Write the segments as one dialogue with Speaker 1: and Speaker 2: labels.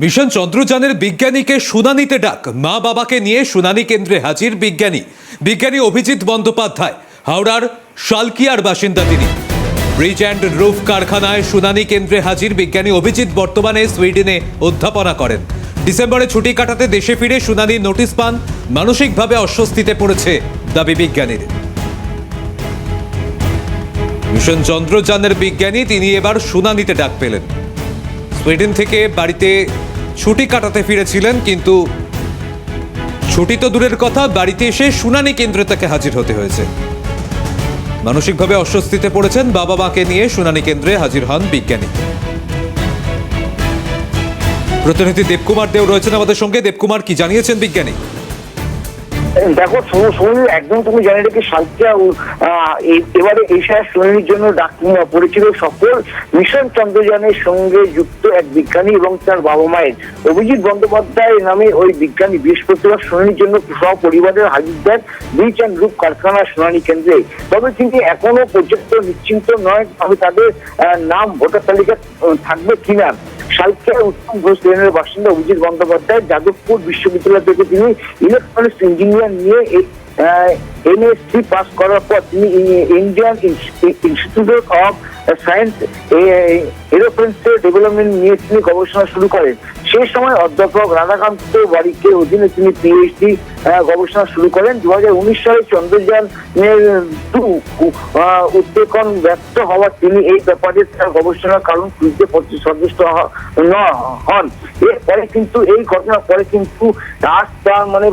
Speaker 1: Mission চন্দ্রযানের বিজ্ঞানীকে শুনানিতে ডাক, মা বাবাকে নিয়ে শুনানি কেন্দ্রে হাজির বিজ্ঞানী অভিজিৎ বন্দ্যোপাধ্যায়। হাওড়ার শালকিয়ার বাসিন্দা তিনি। ব্রিজ অ্যান্ড রুফ কারখানায় শুনানি কেন্দ্রে হাজির বিজ্ঞানী অভিজিৎ বর্তমানে সুইডেনে অধ্যাপনা করেন। ডিসেম্বরে ছুটি কাটাতে দেশে ফিরে শুনানির নোটিশ পান। মানসিকভাবে অস্বস্তিতে পড়েছে দাবি বিজ্ঞানীর। মিশন চন্দ্রযানের বিজ্ঞানী তিনি এবার শুনানিতে ডাক পেলেন। সুইডেন থেকে বাড়িতে ছুটি কাটাতে ফিরেছিলেন, কিন্তু ছুটি তো দূরের কথা, বাড়িতে এসে শুনানি কেন্দ্রে তাকে হাজির হতে হয়েছে। মানসিকভাবে অস্বস্তিতে পড়েছেন, বাবা মাকে নিয়ে শুনানি কেন্দ্রে হাজির হন বিজ্ঞানী। প্রতিনিধি দেবকুমার দেও রয়েছেন আমাদের সঙ্গে। দেবকুমার, কি জানিয়েছেন বিজ্ঞানী?
Speaker 2: দেখো একদম তুমি জানি রেখে শালকিয়া এবারে এশিয়ার শুনানির জন্য ডাক পড়েছিল সকল মিশন চন্দ্রযানের সঙ্গে যুক্ত এক বিজ্ঞানী এবং তার বাবা মায়ের। অভিজিৎ বন্দ্যোপাধ্যায় নামে ওই বিজ্ঞানী বৃহস্পতিবার শুনানির জন্য সপরিবারের হাজির দেন ব্রিজ অ্যান্ড রুফ কারখানার শুনানি কেন্দ্রে। তবে তিনি এখনো পর্যন্ত নিশ্চিন্ত নয় তবে তাদের নাম ভোটার তালিকা থাকবে কিনা। শালকিয়ার উত্তম ঘোষ লেনের বাসিন্দা অভিজিৎ বন্দ্যোপাধ্যায় যাদবপুর বিশ্ববিদ্যালয় থেকে তিনি ইলেকট্রনিক্স ইঞ্জিনিয়ার নিয়ে এমএসসি পাস করার পর তিনি Indian institute of science aerospace development নিয়ে তিনি গবেষণা শুরু করেন। সেই সময় অধ্যাপক রাধাকান্ত বারিকের অধীনে তিনি পিএইচডি গবেষণা শুরু করেন। 2019 সালে চন্দ্রযানের উদ্বেগন ব্যক্ত হওয়া তিনি এই ব্যাপারে তার গবেষণার কারণ খুঁজতে সন্তুষ্ট হন। এরপরে কিন্তু এই ঘটনার পরে কিন্তু আজ তার মানে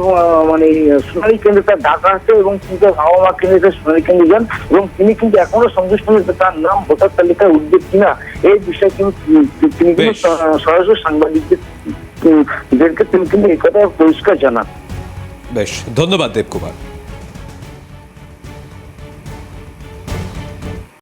Speaker 2: শুনানি কেন্দ্রে তার ডাকা আসে এবং তিনি তার বাবা মা কেন্দ্রে শুনানি কেন্দ্রে যান এবং তিনি কিন্তু এখনো সন্তুষ্ট তার নাম ভোটার তালিকায় উঠবে কিনা এই বিষয়ে কিন্তু তিনি কিন্তু সরাসরি সাংবাদিকদেরকে তিনি কিন্তু এই কথা পরিষ্কার জানান।
Speaker 1: বেশ, ধন্যবাদ দেবকুমার।